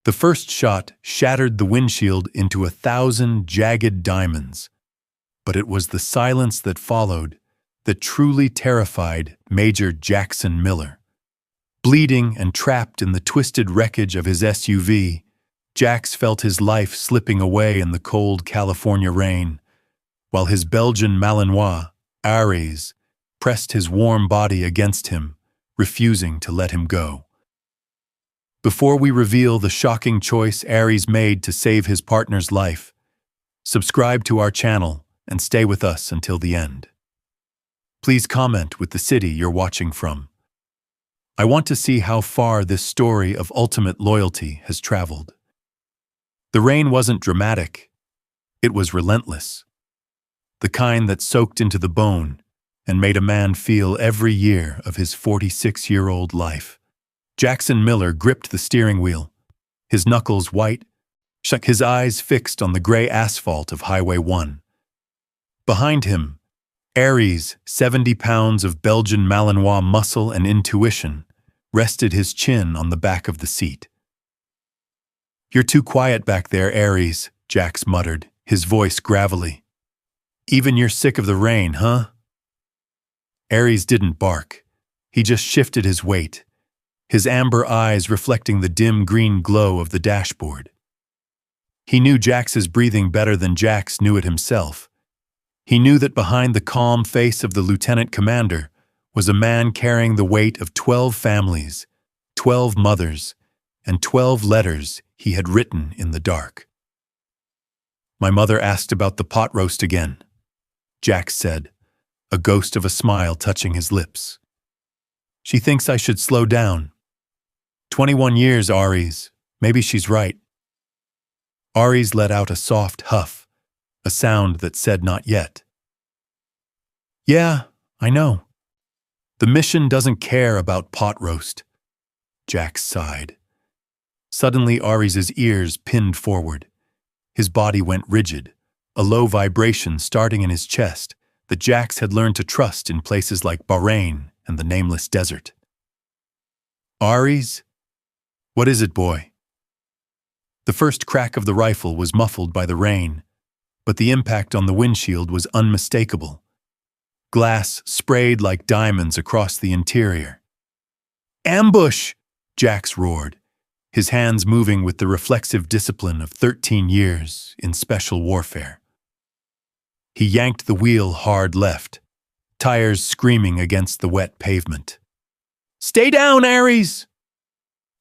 The first shot shattered the windshield into 1,000 jagged diamonds, but it was the silence that followed that truly terrified Major Jackson Miller. Bleeding and trapped in the twisted wreckage of his SUV, Jax felt his life slipping away in the cold California rain, while his Belgian Malinois, Aries, pressed his warm body against him, refusing to let him go. Before we reveal the shocking choice Aries made to save his partner's life, subscribe to our channel and stay with us until the end. Please comment with the city you're watching from. I want to see how far this story of ultimate loyalty has traveled. The rain wasn't dramatic. It was relentless. The kind that soaked into the bone and made a man feel every year of his 46-year-old life. Jackson Miller gripped the steering wheel, his knuckles white, his eyes fixed on the gray asphalt of Highway 1. Behind him, Aries, 70 pounds of Belgian Malinois muscle and intuition, rested his chin on the back of the seat. "You're too quiet back there, Aries," Jax muttered, his voice gravelly. "Even you're sick of the rain, huh?" Aries didn't bark. He just shifted his weight, his amber eyes reflecting the dim green glow of the dashboard. He knew Jax's breathing better than Jax knew it himself. He knew that behind the calm face of the lieutenant commander was a man carrying the weight of 12 families, 12 mothers, and 12 letters he had written in the dark. "My mother asked about the pot roast again," Jax said, a ghost of a smile touching his lips. "She thinks I should slow down. 21 years, Aries. Maybe she's right." Aries let out a soft huff, a sound that said not yet. "Yeah, I know. The mission doesn't care about pot roast," Jax sighed. Suddenly Aries' ears pinned forward. His body went rigid, a low vibration starting in his chest that Jax had learned to trust in places like Bahrain and the nameless desert. "Aries? What is it, boy?" The first crack of the rifle was muffled by the rain, but the impact on the windshield was unmistakable. Glass sprayed like diamonds across the interior. "Ambush!" Jax roared, his hands moving with the reflexive discipline of 13 years in special warfare. He yanked the wheel hard left, tires screaming against the wet pavement. "Stay down, Aries!"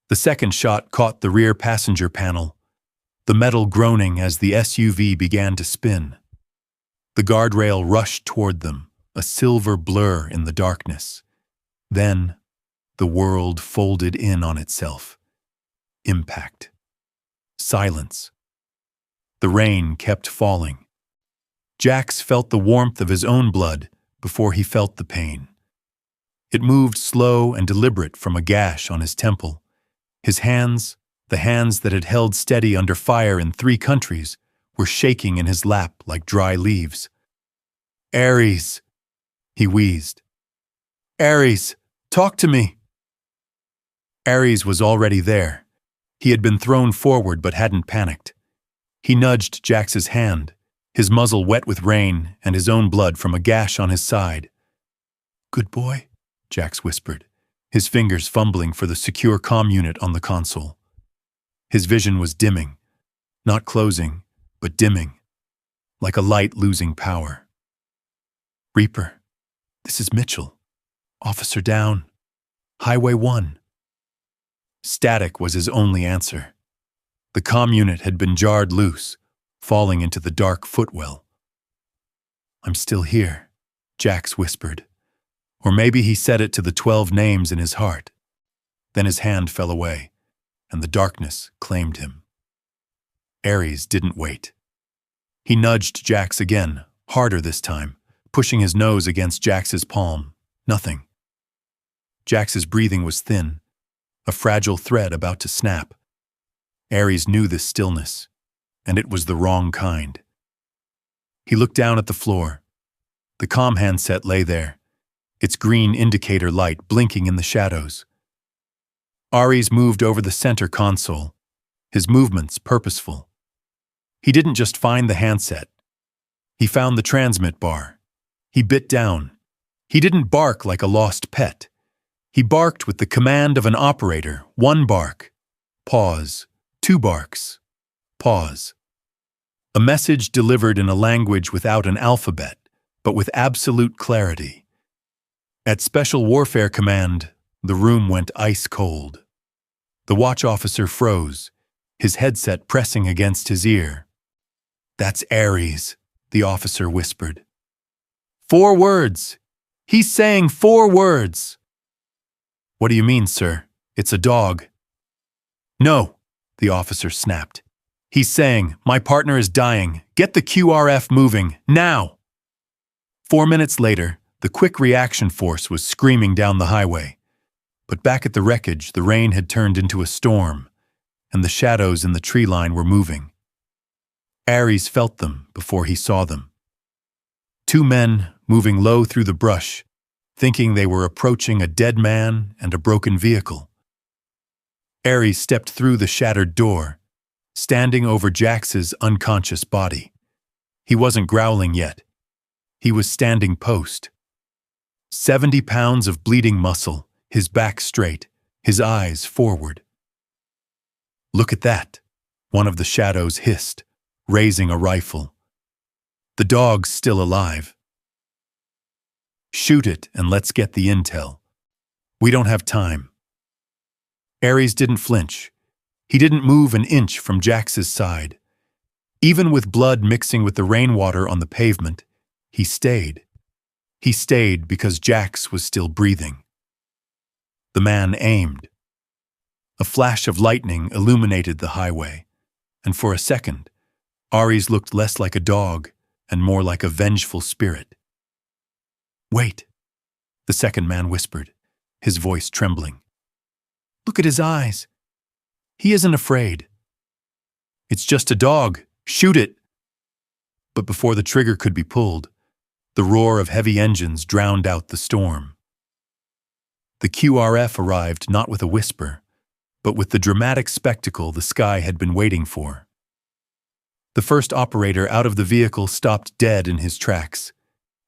The second shot caught the rear passenger panel, the metal groaning as the SUV began to spin. The guardrail rushed toward them, a silver blur in the darkness. Then, the world folded in on itself. Impact. Silence. The rain kept falling. Jax felt the warmth of his own blood before he felt the pain. It moved slow and deliberate from a gash on his temple. His hands, the hands that had held steady under fire in 3 countries, were shaking in his lap like dry leaves. "Aries," he wheezed. "Aries, talk to me." Aries was already there. He had been thrown forward but hadn't panicked. He nudged Jax's hand, his muzzle wet with rain and his own blood from a gash on his side. "Good boy," Jax whispered, his fingers fumbling for the secure comm unit on the console. His vision was dimming, not closing, but dimming, like a light losing power. "Reaper, this is Mitchell. Officer down. Highway 1. Static was his only answer. The comm unit had been jarred loose, falling into the dark footwell. "I'm still here," Jax whispered. Or maybe he said it to the 12 names in his heart. Then his hand fell away, and the darkness claimed him. Aries didn't wait. He nudged Jax again, harder this time, pushing his nose against Jax's palm. Nothing. Jax's breathing was thin, a fragile thread about to snap. Aries knew this stillness, and it was the wrong kind. He looked down at the floor. The comm handset lay there, its green indicator light blinking in the shadows. Aries moved over the center console, his movements purposeful. He didn't just find the handset. He found the transmit bar. He bit down. He didn't bark like a lost pet. He barked with the command of an operator. 1 bark. Pause. 2 barks. Pause. A message delivered in a language without an alphabet, but with absolute clarity. At Special Warfare Command, the room went ice cold. The watch officer froze, his headset pressing against his ear. "That's Ares," the officer whispered. 4 words. He's saying 4 words. "What do you mean, sir? It's a dog." "No," the officer snapped. "He's saying, my partner is dying. Get the QRF moving, now." 4 minutes later, the quick reaction force was screaming down the highway. But back at the wreckage, the rain had turned into a storm, and the shadows in the tree line were moving. Ares felt them before he saw them. 2 men moving low through the brush, thinking they were approaching a dead man and a broken vehicle. Ares stepped through the shattered door, standing over Jax's unconscious body. He wasn't growling yet. He was standing post. 70 pounds of bleeding muscle, his back straight, his eyes forward. "Look at that," one of the shadows hissed, raising a rifle. "The dog's still alive." "Shoot it and let's get the intel. We don't have time." Ares didn't flinch. He didn't move an inch from Jax's side. Even with blood mixing with the rainwater on the pavement, he stayed. He stayed because Jax was still breathing. The man aimed. A flash of lightning illuminated the highway, and for a second, Ares looked less like a dog and more like a vengeful spirit. "Wait," the second man whispered, his voice trembling. "Look at his eyes. He isn't afraid." "It's just a dog. Shoot it." But before the trigger could be pulled, the roar of heavy engines drowned out the storm. The QRF arrived not with a whisper, but with the dramatic spectacle the sky had been waiting for. The first operator out of the vehicle stopped dead in his tracks.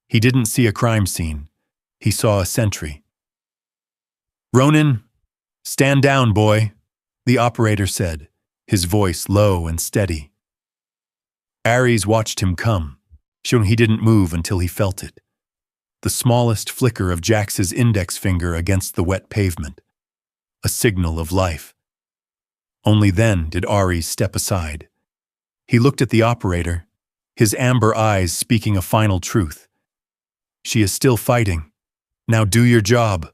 He didn't see a crime scene. He saw a sentry. "Ronan, stand down, boy," the operator said, his voice low and steady. Ares watched him come. He didn't move until he felt it. The smallest flicker of Jax's index finger against the wet pavement. A signal of life. Only then did Ares step aside. He looked at the operator, his amber eyes speaking a final truth. "She is still fighting. Now do your job."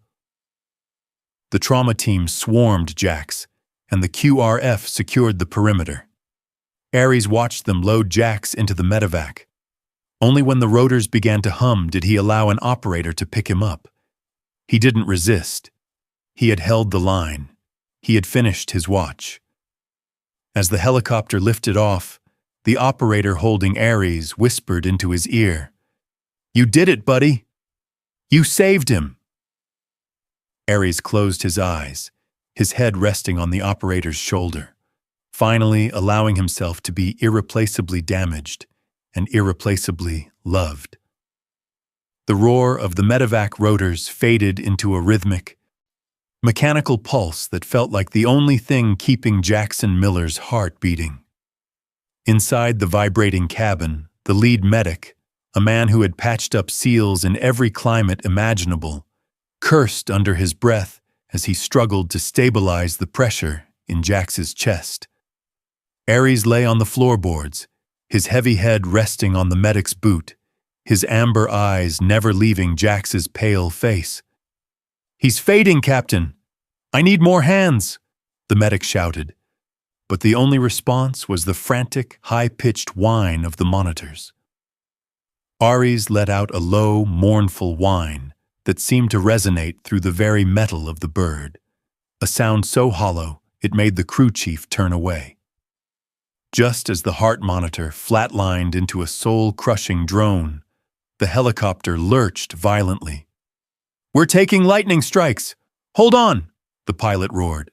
The trauma team swarmed Jax, and the QRF secured the perimeter. Ares watched them load Jax into the medevac. Only when the rotors began to hum did he allow an operator to pick him up. He didn't resist. He had held the line. He had finished his watch. As the helicopter lifted off, the operator holding Ares whispered into his ear, "You did it, buddy. You saved him." Ares closed his eyes, his head resting on the operator's shoulder, finally allowing himself to be irreplaceably damaged and irreplaceably loved. The roar of the medevac rotors faded into a rhythmic, mechanical pulse that felt like the only thing keeping Jackson Miller's heart beating. Inside the vibrating cabin, the lead medic, a man who had patched up SEALs in every climate imaginable, cursed under his breath as he struggled to stabilize the pressure in Jax's chest. Ares lay on the floorboards, his heavy head resting on the medic's boot, his amber eyes never leaving Jax's pale face. "He's fading, Captain! I need more hands!" the medic shouted. But the only response was the frantic, high-pitched whine of the monitors. Ares let out a low, mournful whine that seemed to resonate through the very metal of the bird, a sound so hollow it made the crew chief turn away. Just as the heart monitor flatlined into a soul-crushing drone, the helicopter lurched violently. "We're taking lightning strikes! Hold on!" the pilot roared.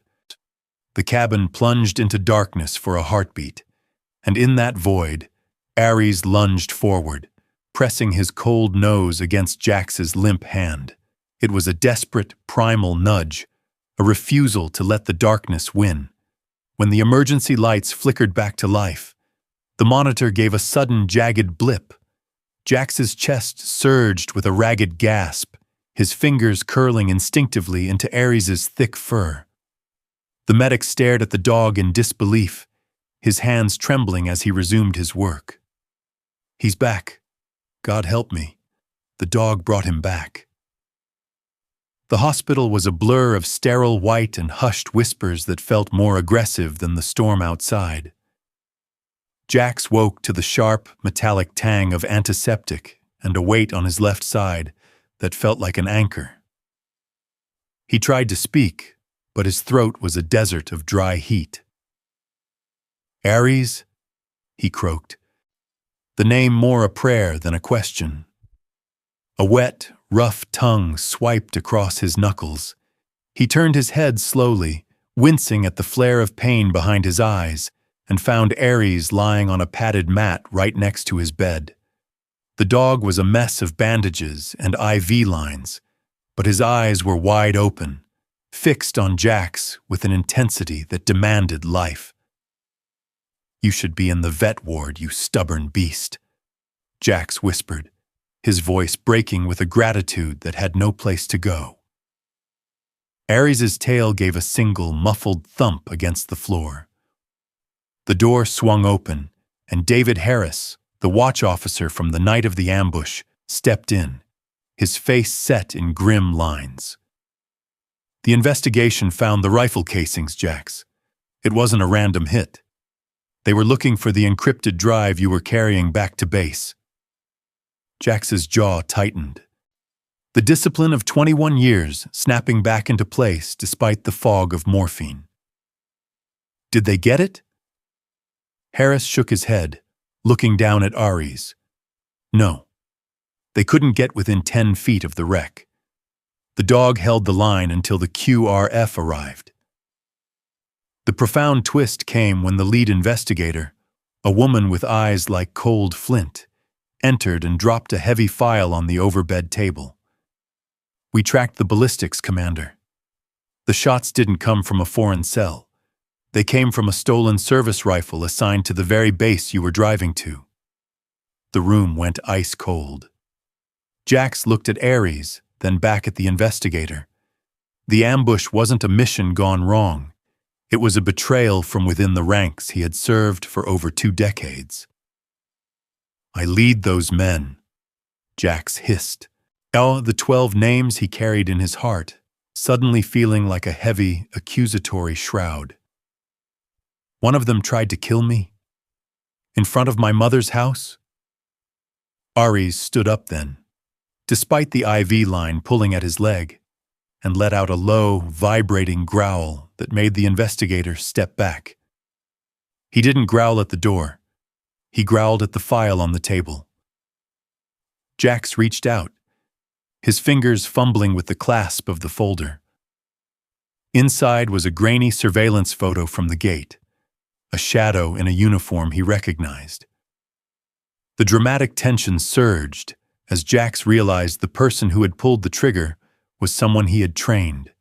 The cabin plunged into darkness for a heartbeat, and in that void, Ares lunged forward, pressing his cold nose against Jax's limp hand. It was a desperate, primal nudge, a refusal to let the darkness win. When the emergency lights flickered back to life, the monitor gave a sudden, jagged blip. Jax's chest surged with a ragged gasp, his fingers curling instinctively into Ares's thick fur. The medic stared at the dog in disbelief, his hands trembling as he resumed his work. "He's back. God help me. The dog brought him back." The hospital was a blur of sterile white and hushed whispers that felt more aggressive than the storm outside. Jax woke to the sharp, metallic tang of antiseptic and a weight on his left side that felt like an anchor. He tried to speak, but his throat was a desert of dry heat. "Ares?" he croaked, the name more a prayer than a question. A wet, rough tongue swiped across his knuckles. He turned his head slowly, wincing at the flare of pain behind his eyes, and found Ares lying on a padded mat right next to his bed. The dog was a mess of bandages and IV lines, but his eyes were wide open, fixed on Jax with an intensity that demanded life. "You should be in the vet ward, you stubborn beast," Jax whispered, his voice breaking with a gratitude that had no place to go. Ares's tail gave a single, muffled thump against the floor. The door swung open, and David Harris, the watch officer from the night of the ambush, stepped in, his face set in grim lines. "The investigation found the rifle casings, Jax. It wasn't a random hit. They were looking for the encrypted drive you were carrying back to base." Jax's jaw tightened. The discipline of 21 years snapping back into place despite the fog of morphine. "Did they get it?" Harris shook his head, looking down at Ares. "No. They couldn't get within 10 feet of the wreck. The dog held the line until the QRF arrived." The profound twist came when the lead investigator, a woman with eyes like cold flint, entered and dropped a heavy file on the overbed table. "We tracked the ballistics, Commander. The shots didn't come from a foreign cell. They came from a stolen service rifle assigned to the very base you were driving to." The room went ice cold. Jax looked at Ares, then back at the investigator. The ambush wasn't a mission gone wrong. It was a betrayal from within the ranks he had served for over 2 decades. "I lead those men," Jax hissed. The 12 names he carried in his heart, suddenly feeling like a heavy, accusatory shroud. "One of them tried to kill me? In front of my mother's house?" Ares stood up then, despite the IV line pulling at his leg, and let out a low, vibrating growl that made the investigator step back. He didn't growl at the door. He growled at the file on the table. Jax reached out, his fingers fumbling with the clasp of the folder. Inside was a grainy surveillance photo from the gate, a shadow in a uniform he recognized. The dramatic tension surged as Jax realized the person who had pulled the trigger was someone he had trained,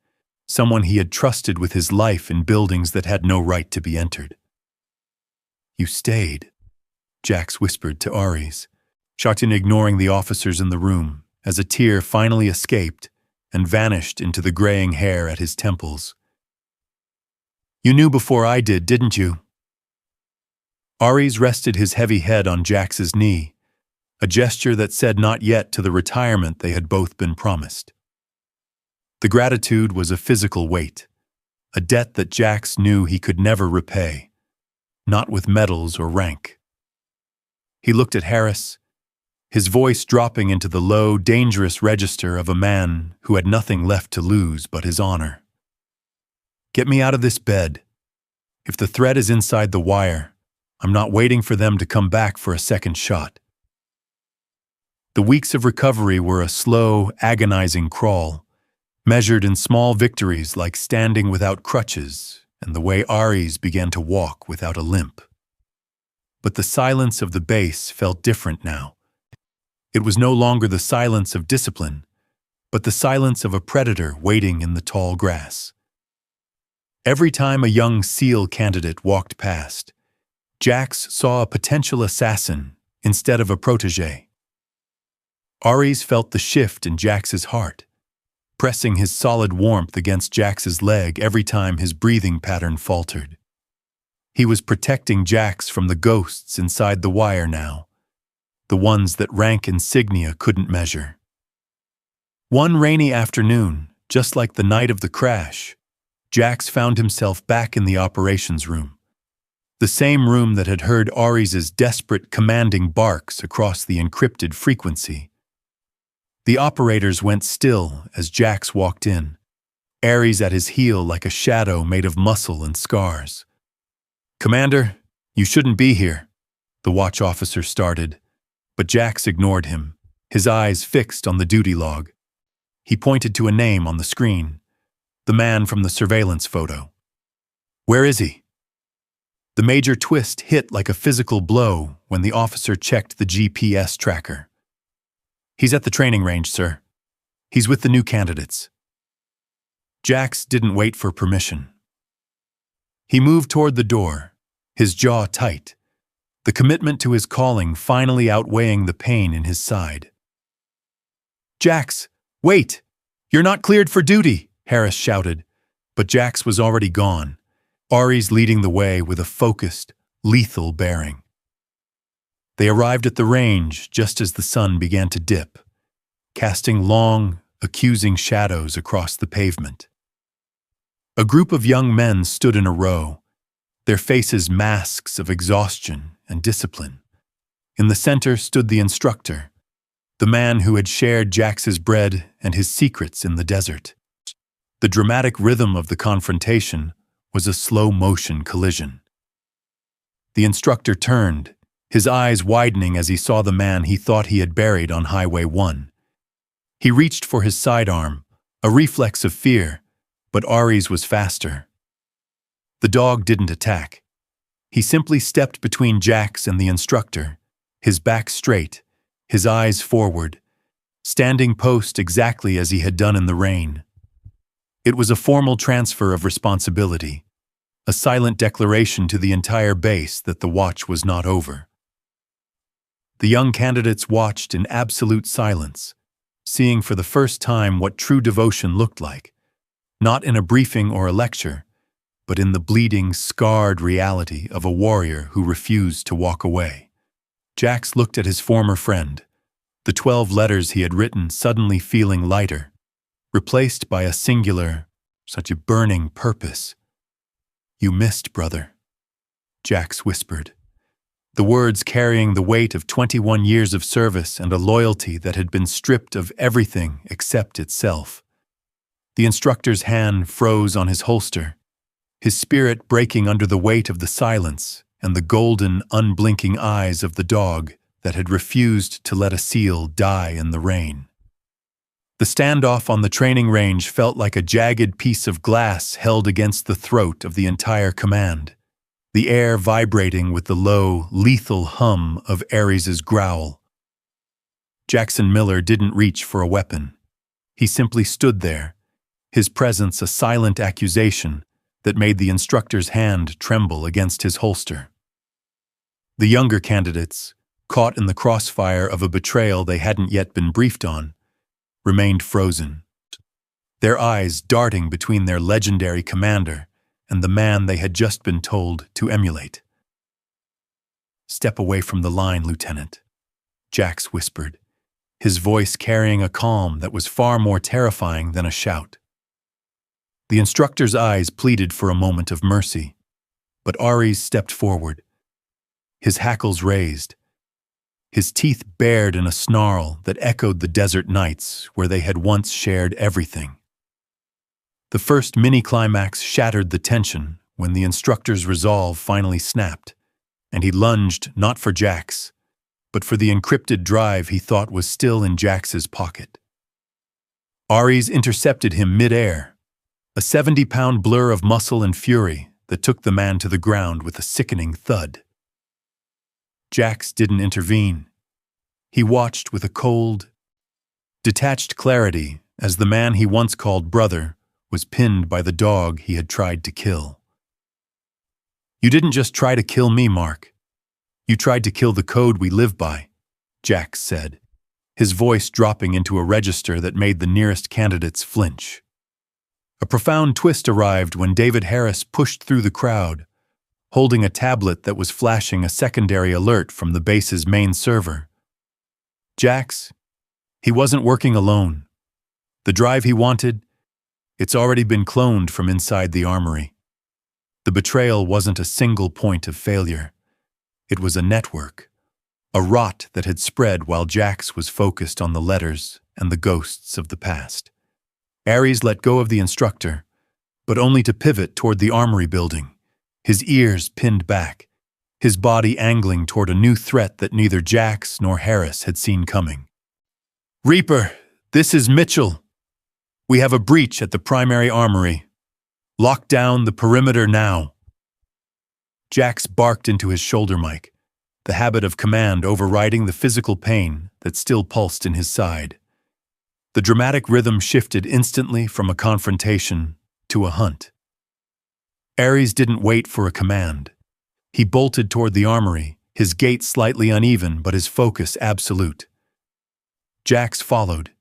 someone he had trusted with his life in buildings that had no right to be entered. "You stayed," Jax whispered to Ares, shocked in ignoring the officers in the room as a tear finally escaped and vanished into the graying hair at his temples. "You knew before I did, didn't you?" Ares rested his heavy head on Jax's knee, a gesture that said not yet to the retirement they had both been promised. The gratitude was a physical weight, a debt that Jax knew he could never repay, not with medals or rank. He looked at Harris, his voice dropping into the low, dangerous register of a man who had nothing left to lose but his honor. "Get me out of this bed. If the threat is inside the wire, I'm not waiting for them to come back for a second shot." The weeks of recovery were a slow, agonizing crawl, measured in small victories like standing without crutches and the way Aries began to walk without a limp. But the silence of the base felt different now. It was no longer the silence of discipline, but the silence of a predator waiting in the tall grass. Every time a young SEAL candidate walked past, Jax saw a potential assassin instead of a protégé. Aries felt the shift in Jax's heart, pressing his solid warmth against Jax's leg every time his breathing pattern faltered. He was protecting Jax from the ghosts inside the wire now, the ones that rank insignia couldn't measure. One rainy afternoon, just like the night of the crash, Jax found himself back in the operations room, the same room that had heard Aries's desperate, commanding barks across the encrypted frequency. The operators went still as Jax walked in, Aries at his heel like a shadow made of muscle and scars. "Commander, you shouldn't be here," the watch officer started, but Jax ignored him, his eyes fixed on the duty log. He pointed to a name on the screen, the man from the surveillance photo. "Where is he?" The major twist hit like a physical blow when the officer checked the GPS tracker. "He's at the training range, sir. He's with the new candidates." Jax didn't wait for permission. He moved toward the door, his jaw tight, the commitment to his calling finally outweighing the pain in his side. "Jax, wait! You're not cleared for duty!" Harris shouted, but Jax was already gone, Aries leading the way with a focused, lethal bearing. They arrived at the range just as the sun began to dip, casting long, accusing shadows across the pavement. A group of young men stood in a row, their faces masks of exhaustion and discipline. In the center stood the instructor, the man who had shared Jax's bread and his secrets in the desert. The dramatic rhythm of the confrontation was a slow-motion collision. The instructor turned, his eyes widening as he saw the man he thought he had buried on Highway 1. He reached for his sidearm, a reflex of fear, but Aries was faster. The dog didn't attack. He simply stepped between Jax and the instructor, his back straight, his eyes forward, standing post exactly as he had done in the rain. It was a formal transfer of responsibility, a silent declaration to the entire base that the watch was not over. The young candidates watched in absolute silence, seeing for the first time what true devotion looked like, not in a briefing or a lecture, but in the bleeding, scarred reality of a warrior who refused to walk away. Jax looked at his former friend, the 12 letters he had written suddenly feeling lighter, replaced by a singular, such a burning purpose. "You missed, brother," Jax whispered, the words carrying the weight of 21 years of service and a loyalty that had been stripped of everything except itself. The instructor's hand froze on his holster, his spirit breaking under the weight of the silence and the golden, unblinking eyes of the dog that had refused to let a SEAL die in the rain. The standoff on the training range felt like a jagged piece of glass held against the throat of the entire command, the air vibrating with the low, lethal hum of Aries's growl. Jackson Miller didn't reach for a weapon. He simply stood there, his presence a silent accusation that made the instructor's hand tremble against his holster. The younger candidates, caught in the crossfire of a betrayal they hadn't yet been briefed on, remained frozen, their eyes darting between their legendary commander and the man they had just been told to emulate. "Step away from the line, Lieutenant," Jax whispered, his voice carrying a calm that was far more terrifying than a shout. The instructor's eyes pleaded for a moment of mercy, but Aries stepped forward, his hackles raised, his teeth bared in a snarl that echoed the desert nights where they had once shared everything. The first mini-climax shattered the tension when the instructor's resolve finally snapped, and he lunged not for Jax, but for the encrypted drive he thought was still in Jax's pocket. Aries intercepted him mid-air, a 70-pound blur of muscle and fury that took the man to the ground with a sickening thud. Jax didn't intervene. He watched with a cold, detached clarity as the man he once called brother was pinned by the dog he had tried to kill. "You didn't just try to kill me, Mark. You tried to kill the code we live by," Jax said, his voice dropping into a register that made the nearest candidates flinch. A profound twist arrived when David Harris pushed through the crowd, holding a tablet that was flashing a secondary alert from the base's main server. Jax, he wasn't working alone. The drive he wanted, it's already been cloned from inside the armory. The betrayal wasn't a single point of failure. It was a network, a rot that had spread while Jax was focused on the letters and the ghosts of the past. Ares let go of the instructor, but only to pivot toward the armory building, his ears pinned back, his body angling toward a new threat that neither Jax nor Harris had seen coming. "Reaper, this is Mitchell. We have a breach at the primary armory. Lock down the perimeter now." Jax barked into his shoulder mic, the habit of command overriding the physical pain that still pulsed in his side. The dramatic rhythm shifted instantly from a confrontation to a hunt. Ares didn't wait for a command. He bolted toward the armory, his gait slightly uneven but his focus absolute. Jax followed,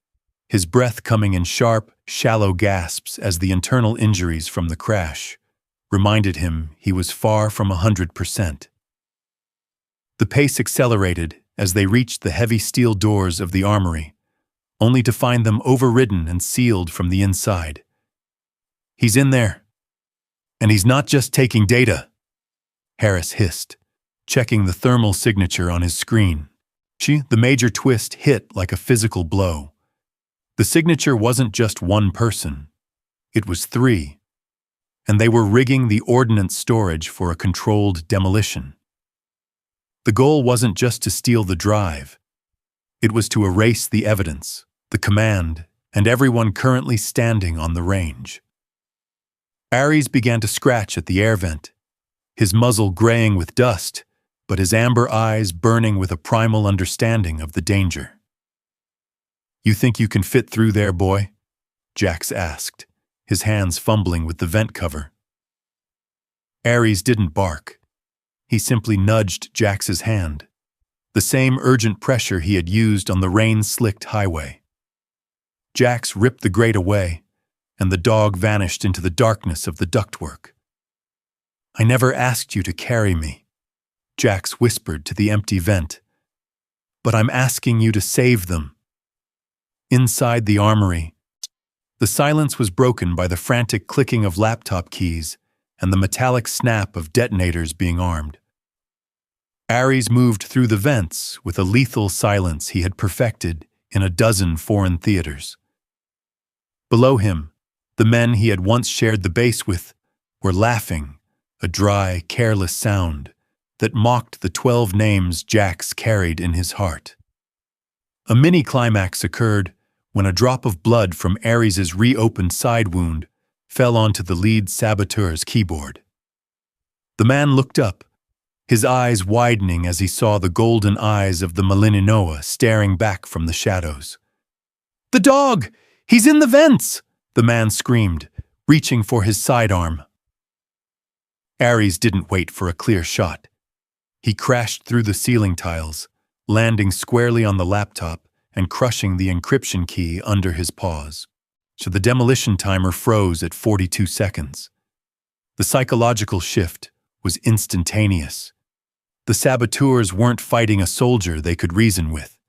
his breath coming in sharp, shallow gasps as the internal injuries from the crash reminded him he was far from 100%. The pace accelerated as they reached the heavy steel doors of the armory, only to find them overridden and sealed from the inside. "He's in there. And he's not just taking data," Harris hissed, checking the thermal signature on his screen. The major twist hit like a physical blow. The signature wasn't just one person. It was three. And they were rigging the ordnance storage for a controlled demolition. The goal wasn't just to steal the drive. It was to erase the evidence, the command, and everyone currently standing on the range. Ares began to scratch at the air vent, his muzzle graying with dust, but his amber eyes burning with a primal understanding of the danger. "You think you can fit through there, boy?" Jax asked, his hands fumbling with the vent cover. Ares didn't bark. He simply nudged Jax's hand, the same urgent pressure he had used on the rain-slicked highway. Jax ripped the grate away, and the dog vanished into the darkness of the ductwork. "I never asked you to carry me," Jax whispered to the empty vent, "but I'm asking you to save them." Inside the armory, the silence was broken by the frantic clicking of laptop keys and the metallic snap of detonators being armed. Ares moved through the vents with a lethal silence he had perfected in a dozen foreign theaters. Below him, the men he had once shared the base with were laughing, a dry, careless sound that mocked the 12 names Jax carried in his heart. A mini-climax occurred when a drop of blood from Ares's reopened side wound fell onto the lead saboteur's keyboard. The man looked up, his eyes widening as he saw the golden eyes of the Malininoa staring back from the shadows. "The dog! He's in the vents!" the man screamed, reaching for his sidearm. Ares didn't wait for a clear shot. He crashed through the ceiling tiles, landing squarely on the laptop and crushing the encryption key under his paws. So the demolition timer froze at 42 seconds. The psychological shift was instantaneous. The saboteurs weren't fighting a soldier they could reason with.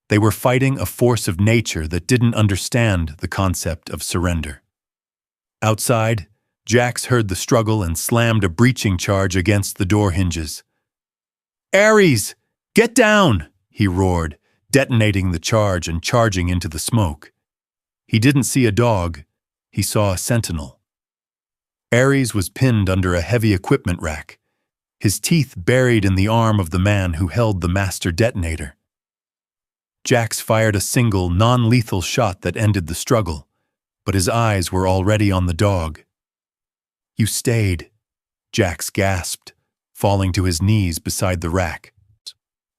They were fighting a force of nature that didn't understand the concept of surrender. Outside, Jax heard the struggle and slammed a breaching charge against the door hinges. "Ares, get down!" he roared, detonating the charge and charging into the smoke. He didn't see a dog, he saw a sentinel. Ares was pinned under a heavy equipment rack, his teeth buried in the arm of the man who held the master detonator. Jax fired a single, non-lethal shot that ended the struggle, but his eyes were already on the dog. "You stayed," Jax gasped, falling to his knees beside the rack.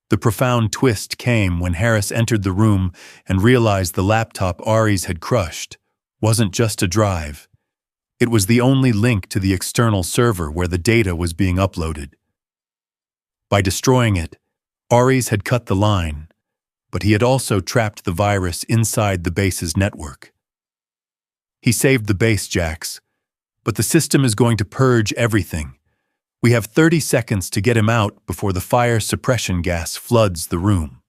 The profound twist came when Harris entered the room and realized the laptop Aries had crushed wasn't just a drive. It was the only link to the external server where the data was being uploaded. By destroying it, Aries had cut the line, but he had also trapped the virus inside the base's network. He saved the base, Jax, but the system is going to purge everything. We have 30 seconds to get him out before the fire suppression gas floods the room.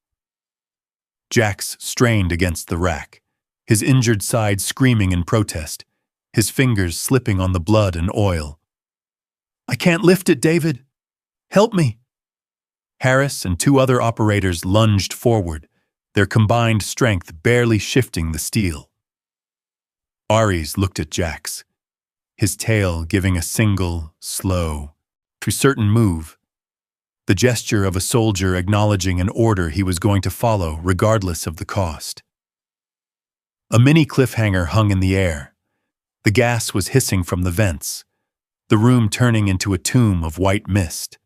Jax strained against the rack, his injured side screaming in protest, his fingers slipping on the blood and oil. "I can't lift it, David. Help me." Harris and two other operators lunged forward, their combined strength barely shifting the steel. Aries looked at Jax, his tail giving a single, slow, certain move, the gesture of a soldier acknowledging an order he was going to follow regardless of the cost. A mini cliffhanger hung in the air. The gas was hissing from the vents, the room turning into a tomb of white mist.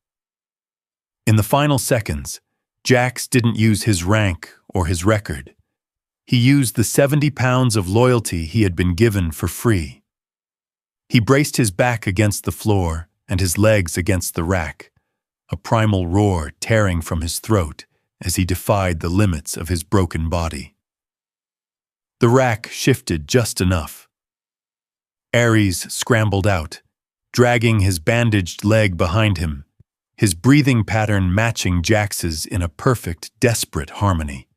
In the final seconds, Jax didn't use his rank or his record. He used the 70 pounds of loyalty he had been given for free. He braced his back against the floor and his legs against the rack, a primal roar tearing from his throat as he defied the limits of his broken body. The rack shifted just enough. Aries scrambled out, dragging his bandaged leg behind him, his breathing pattern matching Jax's in a perfect, desperate harmony.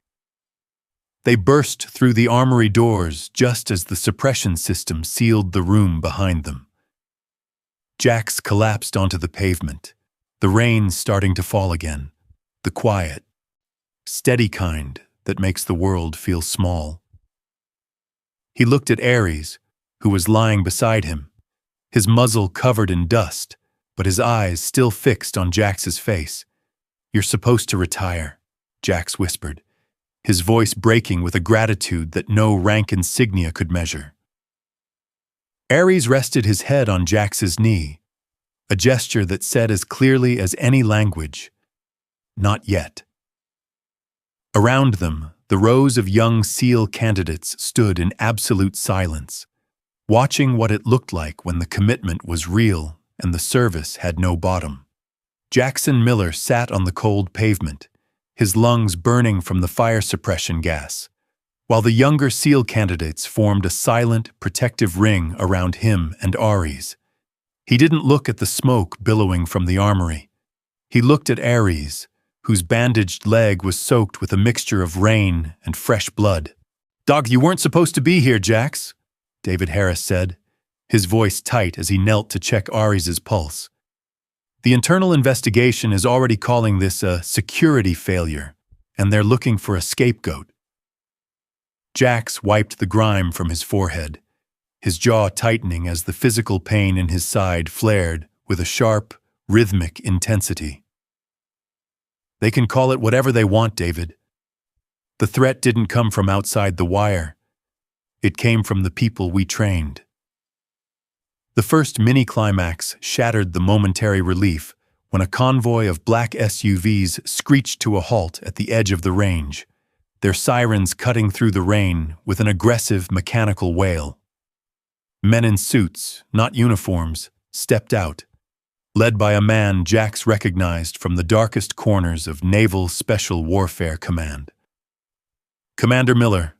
They burst through the armory doors just as the suppression system sealed the room behind them. Jax collapsed onto the pavement, the rain starting to fall again, the quiet, steady kind that makes the world feel small. He looked at Aries, who was lying beside him, his muzzle covered in dust, but his eyes still fixed on Jax's face. "You're supposed to retire," Jax whispered, his voice breaking with a gratitude that no rank insignia could measure. Aries rested his head on Jax's knee, a gesture that said as clearly as any language, "Not yet." Around them, the rows of young SEAL candidates stood in absolute silence, watching what it looked like when the commitment was real and the service had no bottom. Jackson Miller sat on the cold pavement, his lungs burning from the fire suppression gas, while the younger SEAL candidates formed a silent, protective ring around him and Aries. He didn't look at the smoke billowing from the armory. He looked at Aries, whose bandaged leg was soaked with a mixture of rain and fresh blood. "Dog, you weren't supposed to be here, Jax," David Harris said, his voice tight as he knelt to check Aries's pulse. "The internal investigation is already calling this a security failure, and they're looking for a scapegoat." Jax wiped the grime from his forehead, his jaw tightening as the physical pain in his side flared with a sharp, rhythmic intensity. "They can call it whatever they want, David. The threat didn't come from outside the wire. It came from the people we trained." The first mini-climax shattered the momentary relief when a convoy of black SUVs screeched to a halt at the edge of the range, their sirens cutting through the rain with an aggressive mechanical wail. Men in suits, not uniforms, stepped out, led by a man Jax recognized from the darkest corners of Naval Special Warfare Command. "Commander Miller,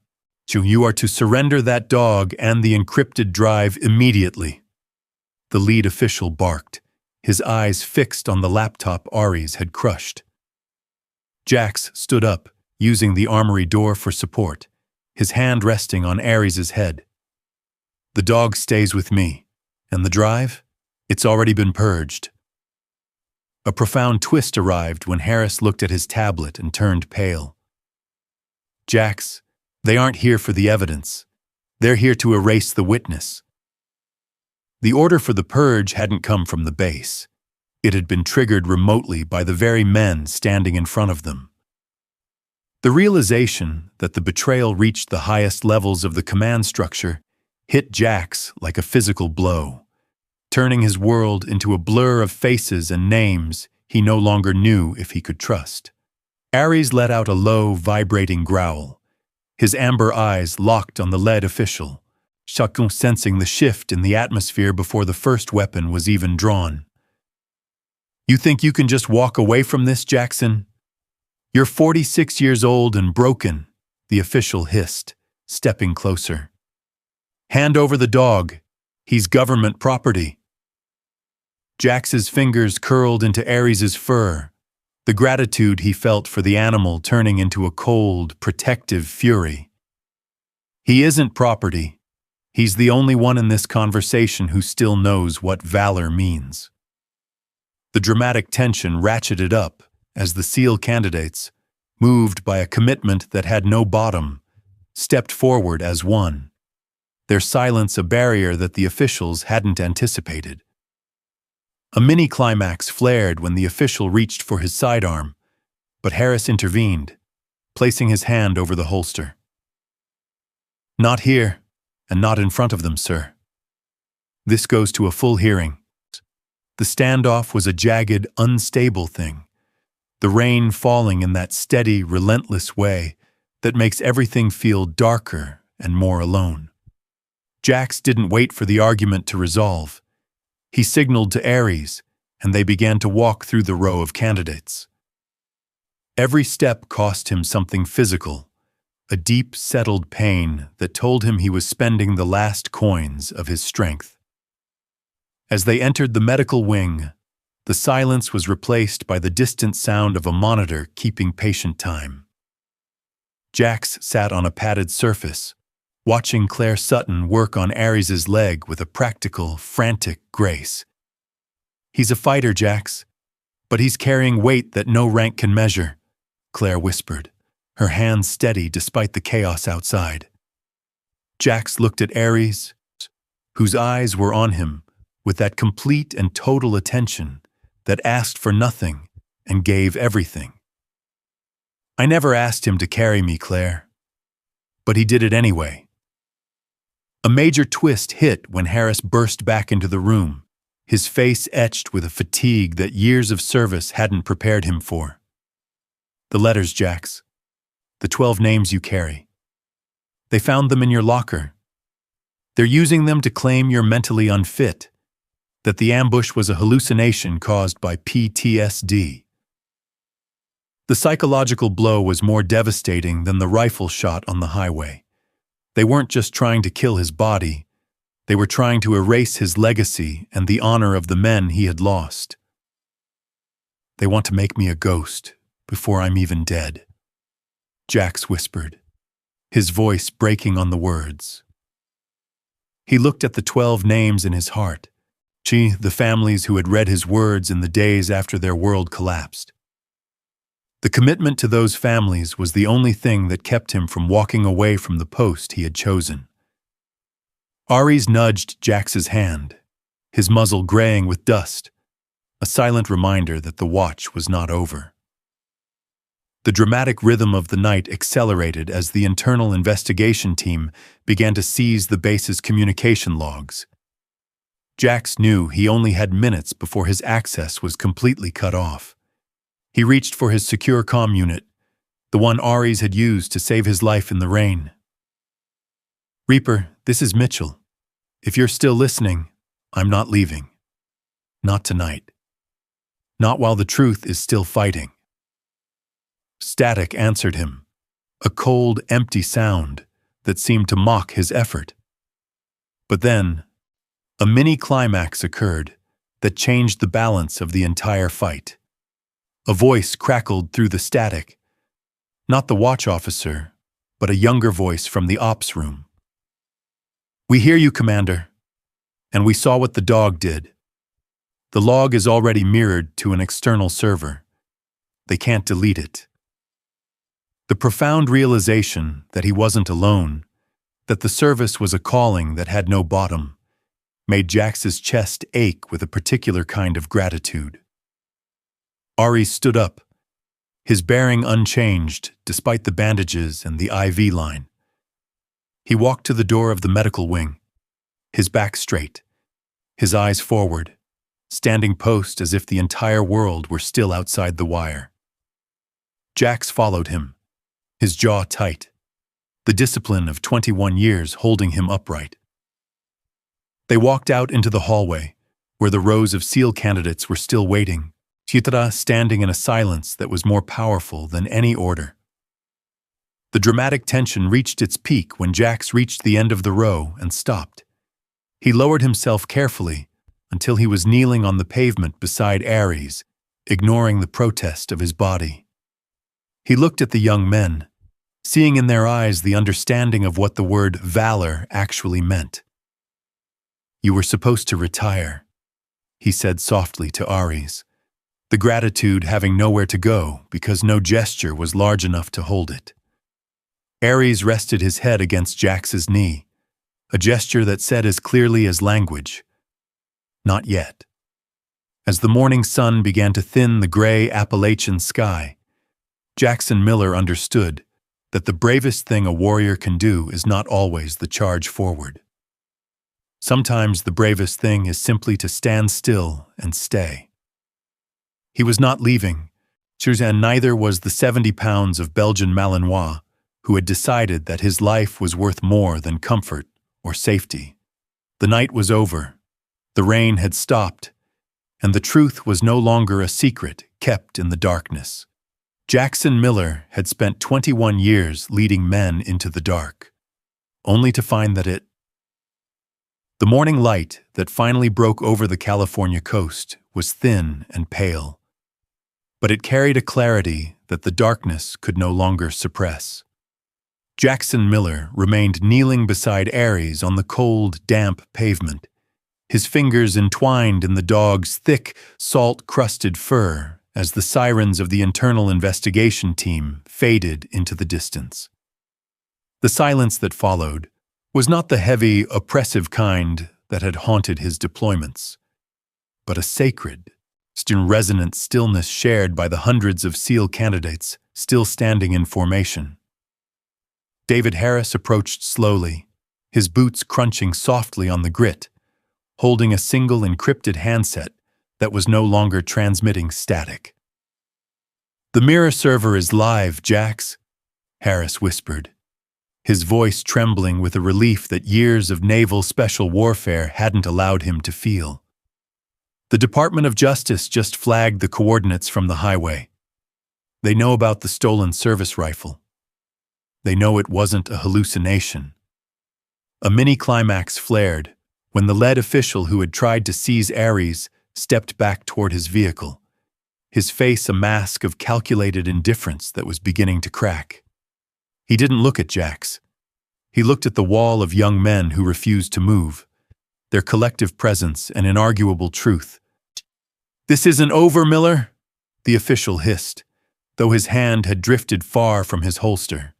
you are to surrender that dog and the encrypted drive immediately," the lead official barked, his eyes fixed on the laptop Aries had crushed. Jax stood up, using the armory door for support, his hand resting on Aries's head. "The dog stays with me, and the drive? It's already been purged." A profound twist arrived when Harris looked at his tablet and turned pale. "Jax, they aren't here for the evidence. They're here to erase the witness." The order for the purge hadn't come from the base. It had been triggered remotely by the very men standing in front of them. The realization that the betrayal reached the highest levels of the command structure hit Jax like a physical blow, turning his world into a blur of faces and names he no longer knew if he could trust. Ares let out a low, vibrating growl, his amber eyes locked on the lead official, chacun sensing the shift in the atmosphere before the first weapon was even drawn. "You think you can just walk away from this, Jackson? You're 46 years old and broken," the official hissed, stepping closer. "Hand over the dog. He's government property." Jax's fingers curled into Ares's fur, the gratitude he felt for the animal turning into a cold, protective fury. "He isn't property. He's the only one in this conversation who still knows what valor means." The dramatic tension ratcheted up as the SEAL candidates, moved by a commitment that had no bottom, stepped forward as one, their silence a barrier that the officials hadn't anticipated. A mini-climax flared when the official reached for his sidearm, but Harris intervened, placing his hand over the holster. "Not here, and not in front of them, sir. This goes to a full hearing." The standoff was a jagged, unstable thing, the rain falling in that steady, relentless way that makes everything feel darker and more alone. Jax didn't wait for the argument to resolve. He signaled to Ares, and they began to walk through the row of candidates. Every step cost him something physical, a deep, settled pain that told him he was spending the last coins of his strength. As they entered the medical wing, the silence was replaced by the distant sound of a monitor keeping patient time. Jax sat on a padded surface, watching Claire Sutton work on Ares's leg with a practical, frantic grace. "He's a fighter, Jax, but he's carrying weight that no rank can measure," Claire whispered, her hands steady despite the chaos outside. Jax looked at Ares, whose eyes were on him with that complete and total attention that asked for nothing and gave everything. "I never asked him to carry me, Claire. But he did it anyway." A major twist hit when Harris burst back into the room, his face etched with a fatigue that years of service hadn't prepared him for. "The letters, Jax. The 12 names you carry. They found them in your locker. They're using them to claim you're mentally unfit, that the ambush was a hallucination caused by PTSD. The psychological blow was more devastating than the rifle shot on the highway. They weren't just trying to kill his body, they were trying to erase his legacy and the honor of the men he had lost. "They want to make me a ghost before I'm even dead," Jax whispered, his voice breaking on the words. He looked at the 12 names in his heart, the families who had read his words in the days after their world collapsed. The commitment to those families was the only thing that kept him from walking away from the post he had chosen. Ares nudged Jax's hand, his muzzle graying with dust, a silent reminder that the watch was not over. The dramatic rhythm of the night accelerated as the internal investigation team began to seize the base's communication logs. Jax knew he only had minutes before his access was completely cut off. He reached for his secure comm unit, the one Ares had used to save his life in the rain. "Reaper, this is Mitchell. If you're still listening, I'm not leaving. Not tonight. Not while the truth is still fighting." Static answered him, a cold, empty sound that seemed to mock his effort. But then, a mini-climax occurred that changed the balance of the entire fight. A voice crackled through the static, not the watch officer, but a younger voice from the ops room. "We hear you, Commander, and we saw what the dog did. The log is already mirrored to an external server. They can't delete it." The profound realization that he wasn't alone, that the service was a calling that had no bottom, made Jax's chest ache with a particular kind of gratitude. Ares stood up, his bearing unchanged despite the bandages and the IV line. He walked to the door of the medical wing, his back straight, his eyes forward, standing post as if the entire world were still outside the wire. Jax followed him, his jaw tight, the discipline of 21 years holding him upright. They walked out into the hallway, where the rows of SEAL candidates were still waiting, Chitra standing in a silence that was more powerful than any order. The dramatic tension reached its peak when Jax reached the end of the row and stopped. He lowered himself carefully until he was kneeling on the pavement beside Ares, ignoring the protest of his body. He looked at the young men, seeing in their eyes the understanding of what the word valor actually meant. "You were supposed to retire," he said softly to Ares, the gratitude having nowhere to go because no gesture was large enough to hold it. Ares rested his head against Jax's knee, a gesture that said as clearly as language, "Not yet." As the morning sun began to thin the gray Appalachian sky, Jackson Miller understood that the bravest thing a warrior can do is not always the charge forward. Sometimes the bravest thing is simply to stand still and stay. He was not leaving, and neither was the 70 pounds of Belgian Malinois who had decided that his life was worth more than comfort or safety. The night was over, the rain had stopped, and the truth was no longer a secret kept in the darkness. Jackson Miller had spent 21 years leading men into the dark, only to find that the morning light that finally broke over the California coast was thin and pale, but it carried a clarity that the darkness could no longer suppress. Jackson Miller remained kneeling beside Ares on the cold, damp pavement, his fingers entwined in the dog's thick, salt-crusted fur as the sirens of the internal investigation team faded into the distance. The silence that followed was not the heavy, oppressive kind that had haunted his deployments, but a sacred, resonant stillness shared by the hundreds of SEAL candidates still standing in formation. David Harris approached slowly, his boots crunching softly on the grit, holding a single encrypted handset that was no longer transmitting static. "The mirror server is live, Jax," Harris whispered, his voice trembling with a relief that years of naval special warfare hadn't allowed him to feel. "The Department of Justice just flagged the coordinates from the highway. They know about the stolen service rifle. They know it wasn't a hallucination." A mini-climax flared when the lead official who had tried to seize Ares stepped back toward his vehicle, his face a mask of calculated indifference that was beginning to crack. He didn't look at Jax. He looked at the wall of young men who refused to move, their collective presence an inarguable truth. "This isn't over, Miller," the official hissed, though his hand had drifted far from his holster.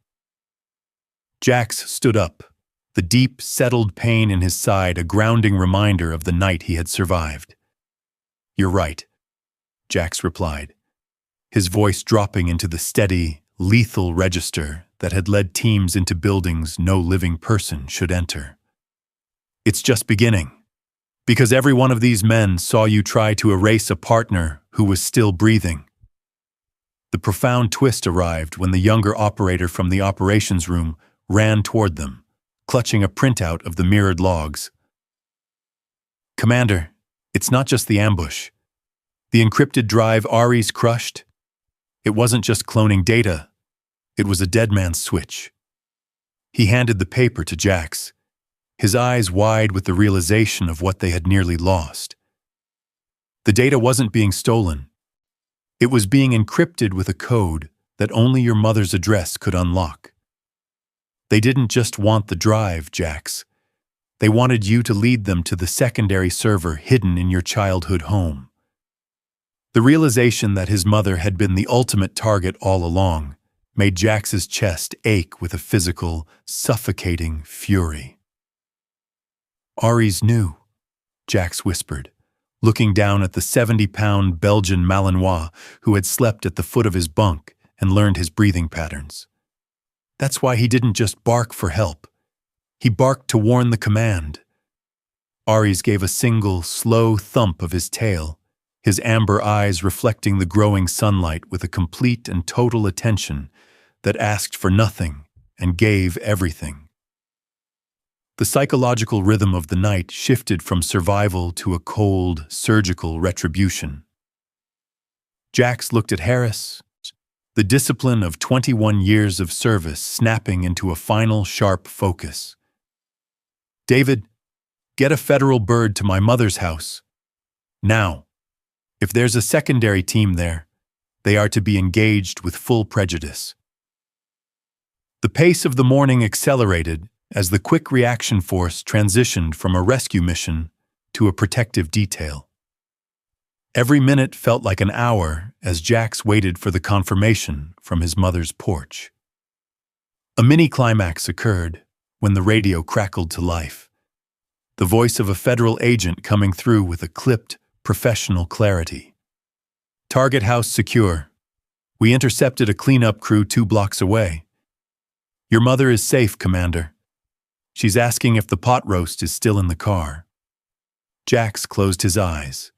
Jax stood up, the deep, settled pain in his side a grounding reminder of the night he had survived. "You're right," Jax replied, his voice dropping into the steady, lethal register that had led teams into buildings no living person should enter. "It's just beginning, because every one of these men saw you try to erase a partner who was still breathing." The profound twist arrived when the younger operator from the operations room ran toward them, clutching a printout of the mirrored logs. "Commander, it's not just the ambush. The encrypted drive Ares crushed, it wasn't just cloning data, it was a dead man's switch." He handed the paper to Jax, his eyes wide with the realization of what they had nearly lost. The data wasn't being stolen. It was being encrypted with a code that only your mother's address could unlock. They didn't just want the drive, Jax. They wanted you to lead them to the secondary server hidden in your childhood home. The realization that his mother had been the ultimate target all along made Jax's chest ache with a physical, suffocating fury. "Ares knew," Jax whispered, looking down at the 70-pound Belgian Malinois who had slept at the foot of his bunk and learned his breathing patterns. "That's why he didn't just bark for help. He barked to warn the command. Aries gave a single, slow thump of his tail, his amber eyes reflecting the growing sunlight with a complete and total attention that asked for nothing and gave everything. The psychological rhythm of the night shifted from survival to a cold, surgical retribution. Jax looked at Harris, the discipline of 21 years of service snapping into a final sharp focus. David, get a federal bird to my mother's house. Now, if there's a secondary team there, they are to be engaged with full prejudice. The pace of the morning accelerated as the quick reaction force transitioned from a rescue mission to a protective detail. Every minute felt like an hour as Jax waited for the confirmation from his mother's porch. A mini-climax occurred when the radio crackled to life, the voice of a federal agent coming through with a clipped, professional clarity. Target house secure. We intercepted a cleanup crew 2 blocks away. Your mother is safe, Commander. She's asking if the pot roast is still in the car. Jax closed his eyes,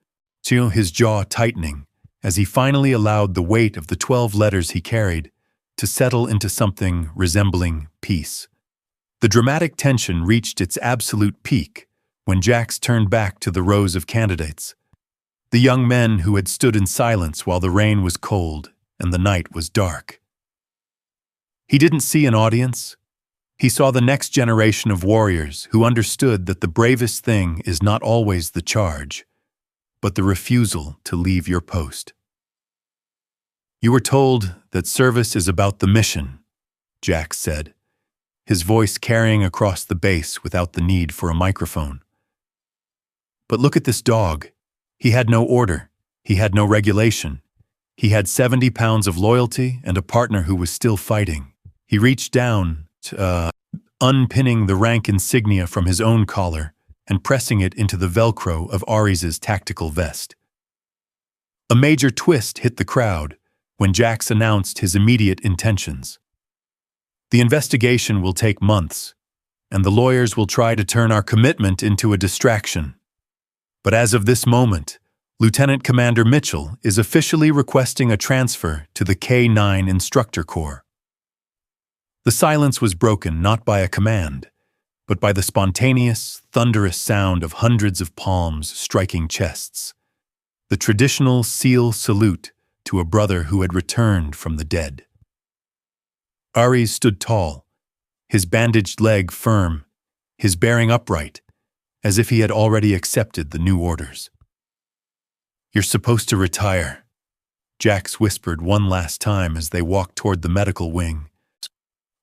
his jaw tightening as he finally allowed the weight of the 12 letters he carried to settle into something resembling peace. The dramatic tension reached its absolute peak when Jax turned back to the rows of candidates, the young men who had stood in silence while the rain was cold and the night was dark. He didn't see an audience. He saw the next generation of warriors who understood that the bravest thing is not always the charge, but the refusal to leave your post. You were told that service is about the mission, Jax said, his voice carrying across the base without the need for a microphone. But look at this dog. He had no order. He had no regulation. He had 70 pounds of loyalty and a partner who was still fighting. He reached down to, unpinning the rank insignia from his own collar and pressing it into the Velcro of Aries' tactical vest. A major twist hit the crowd when Jax announced his immediate intentions. The investigation will take months, and the lawyers will try to turn our commitment into a distraction. But as of this moment, Lieutenant Commander Mitchell is officially requesting a transfer to the K-9 Instructor Corps. The silence was broken not by a command, but by the spontaneous, thunderous sound of hundreds of palms striking chests, the traditional SEAL salute to a brother who had returned from the dead. Aries stood tall, his bandaged leg firm, his bearing upright, as if he had already accepted the new orders. You're supposed to retire, Jax whispered one last time as they walked toward the medical wing,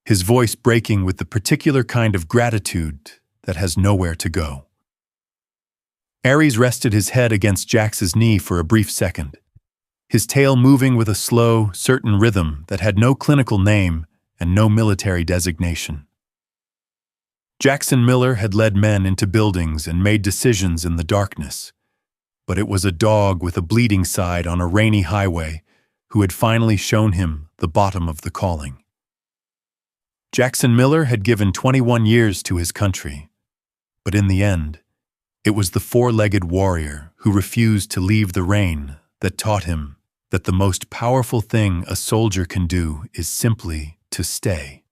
his voice breaking with the particular kind of gratitude that has nowhere to go. Aries rested his head against Jax's knee for a brief second, his tail moving with a slow, certain rhythm that had no clinical name and no military designation. Jackson Miller had led men into buildings and made decisions in the darkness, but it was a dog with a bleeding side on a rainy highway who had finally shown him the bottom of the calling. Jackson Miller had given 21 years to his country, but in the end, it was the four-legged warrior who refused to leave the rain that taught him that the most powerful thing a soldier can do is simply to stay.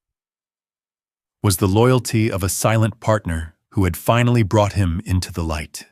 Was the loyalty of a silent partner who had finally brought him into the light.